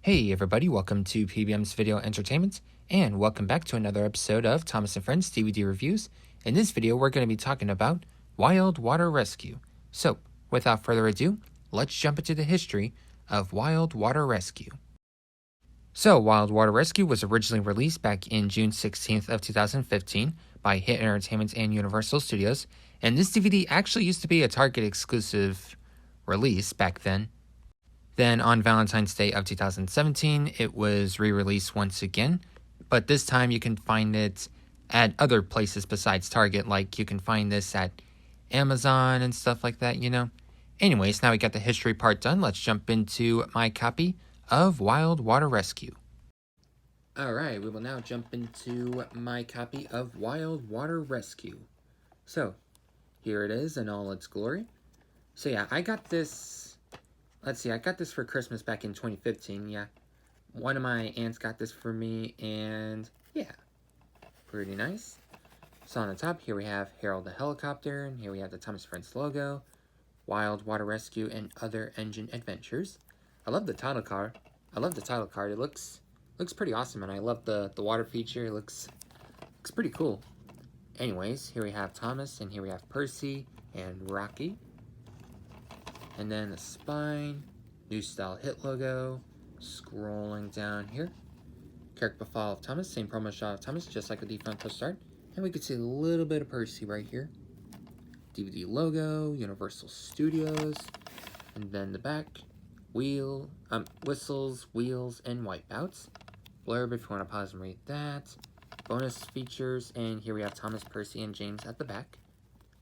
Hey everybody, welcome to PBM's Video Entertainment, and welcome back to another episode of Thomas & Friends DVD Reviews. In this video, we're going to be talking about Wild Water Rescue. So, without further ado, let's jump into the history of Wild Water Rescue. So, Wild Water Rescue was originally released back in June 16th of 2015 by Hit Entertainment and Universal Studios, and this DVD actually used to be a Target exclusive release back then. Then on Valentine's Day of 2017, it was re-released once again, but this time you can find it at other places besides Target, like you can find this at Amazon and stuff like that, you know. Anyways, now we got the history part done, let's jump into my copy of Wild Water Rescue. Alright, we will now jump into my copy of Wild Water Rescue. So, here it is in all its glory. So yeah, I got this... Let's see, I got this for Christmas back in 2015, yeah. One of my aunts got this for me, and yeah, pretty nice. So on the top, here we have Harold the Helicopter, and here we have the Thomas Friends logo, Wild Water Rescue, and Other Engine Adventures. I love the title card. It looks pretty awesome, and I love the water feature. It looks pretty cool. Anyways, here we have Thomas, and here we have Percy and Rocky. And then the spine, new style hit logo, scrolling down here. Character profile of Thomas, same promo shot of Thomas, just like with the front post art. And we can see a little bit of Percy right here. DVD logo, Universal Studios. And then the back, whistles, wheels, and wipeouts. Blurb if you want to pause and read that. Bonus features, and here we have Thomas, Percy, and James at the back.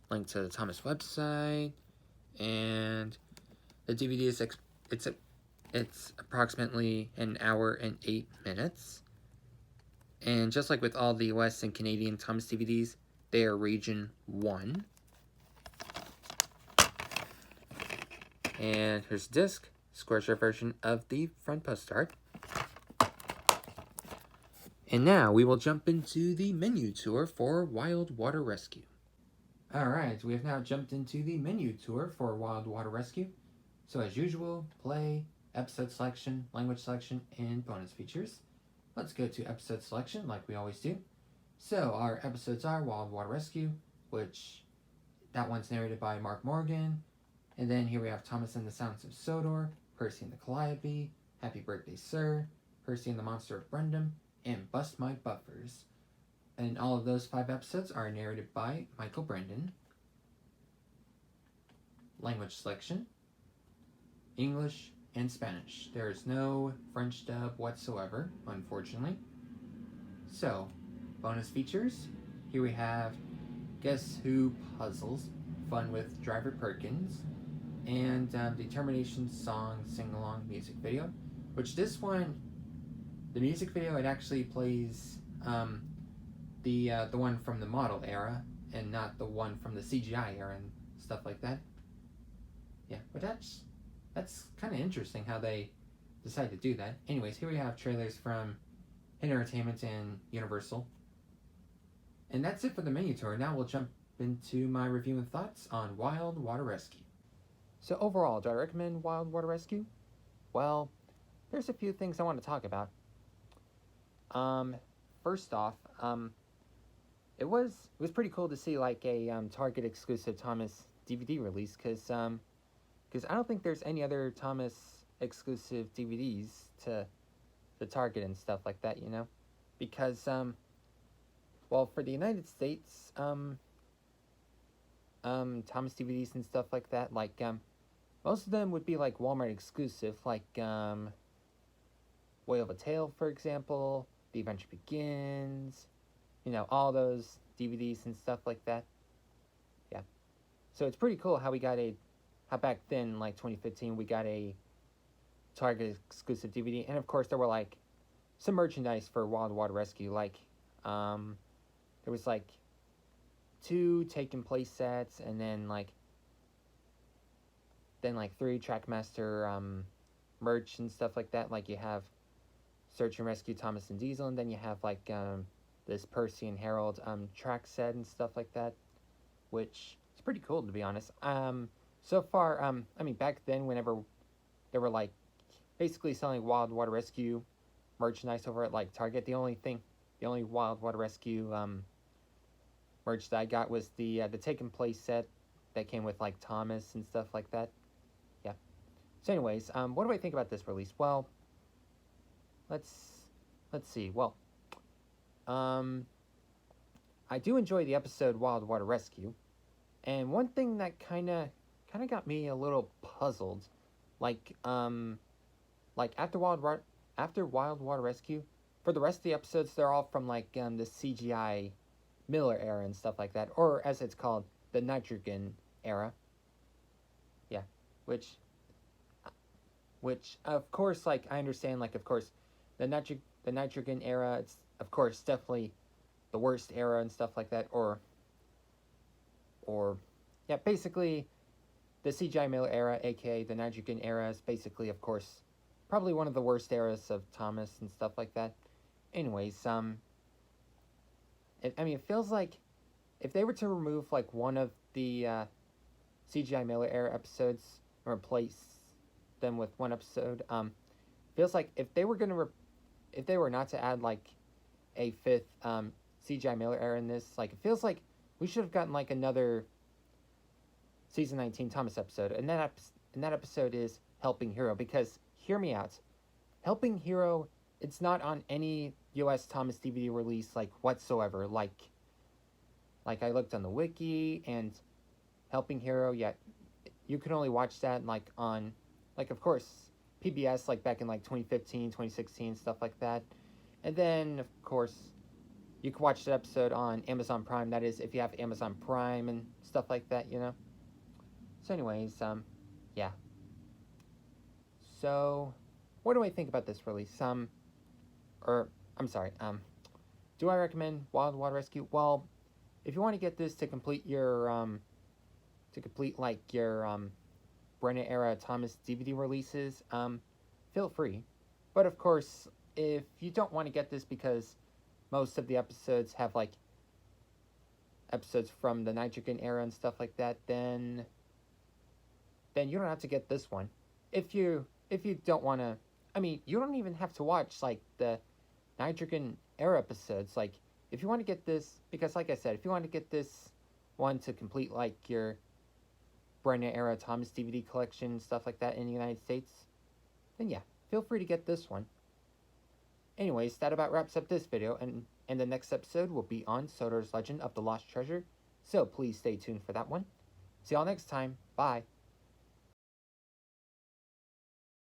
Link to the Thomas website. And the DVD is it's approximately an hour and 8 minutes. And just like with all the US and Canadian Thomas DVDs, they are region 1. And here's the disc, square share version of the front post art. And now we will jump into the menu tour for Wild Water Rescue. Alright, we have now jumped into the menu tour for Wild Water Rescue. So as usual, play, episode selection, language selection, and bonus features. Let's go to episode selection like we always do. So our episodes are Wild Water Rescue, which that one's narrated by Mark Morgan. And then here we have Thomas and the Sounds of Sodor, Percy and the Calliope, Happy Birthday Sir, Percy and the Monster of Brendam, and Bust My Buffers. And all of those 5 episodes are narrated by Michael Brendan. Language selection, English and Spanish. There is no French dub whatsoever, unfortunately. So, bonus features. Here we have Guess Who Puzzles, fun with Driver Perkins, and Determination Song Sing-Along music video, which this one, the music video, it actually plays the one from the model era, and not the one from the CGI era and stuff like that. Yeah, but that's kind of interesting how they decide to do that. Anyways, here we have trailers from Hit Entertainment and Universal. And that's it for the menu tour. Now we'll jump into my review and thoughts on Wild Water Rescue. So overall, do I recommend Wild Water Rescue? Well, there's a few things I want to talk about. First off, it was pretty cool to see like a Target exclusive Thomas DVD release, because I don't think there's any other Thomas exclusive DVDs to Target and stuff like that, you know, because well, for the United States, Thomas DVDs and stuff like that, like most of them would be like Walmart exclusive, like Way of a Tale, for example, The Adventure Begins, you know, all those DVDs and stuff like that. Yeah. So it's pretty cool how how back then, like 2015, we got a Target exclusive DVD. And of course, there were like some merchandise for Wild Water Rescue. Like, there was like 2 taking place sets, and then like 3 Trackmaster merch and stuff like that. Like you have Search and Rescue Thomas and Diesel, and then you have like this Percy and Harold track set and stuff like that, which is pretty cool, to be honest. So far, I mean, back then, whenever they were like basically selling Wild Water Rescue merchandise over at like Target, the only Wild Water Rescue merch that I got was the Taken Place set that came with like Thomas and stuff like that. Yeah. So, anyways, what do I think about this release? Well, let's see. Well, I do enjoy the episode Wild Water Rescue, and one thing that kind of got me a little puzzled, like after Wild Water Rescue, for the rest of the episodes, they're all from like the CGI Miller era and stuff like that, or as it's called, the Nitrogen era. Yeah, which of course, like, I understand, like, of course, the Nitrogen era, it's of course definitely the worst era and stuff like that, or yeah, basically the CGI Miller era, aka the Nitrogen era, is basically, of course, probably one of the worst eras of Thomas and stuff like that. Anyways, I mean, it feels like if they were to remove like one of the CGI Miller era episodes and replace them with one episode, feels like if they were if they were not to add like a 5th CGI Miller era in this, like, it feels like we should have gotten like another season 19 Thomas episode, and that episode is Helping Hero, because hear me out, Helping Hero, it's not on any US Thomas DVD release like whatsoever. Like I looked on the wiki, and Helping Hero, yeah, you could only watch that like on, like, of course, PBS, like back in like 2015, 2016, stuff like that. And then of course you can watch that episode on Amazon Prime, that is if you have Amazon Prime and stuff like that, you know. So anyways, yeah. So what do I think about this release? Do I recommend Wild Water Rescue? Well, if you want to get this to complete your Brennan era Thomas DVD releases, feel free. But of course, if you don't want to get this because most of the episodes have like episodes from the Nitrogen era and stuff like that, then you don't have to get this one. If you don't want to, I mean, you don't even have to watch like the Nitrogen era episodes. Like, if you want to get this, because like I said, if you want to get this one to complete like your Brennan era Thomas DVD collection, stuff like that in the United States, then yeah, feel free to get this one. Anyways, that about wraps up this video, and the next episode will be on Sodor's Legend of the Lost Treasure, so please stay tuned for that one. See y'all next time. Bye.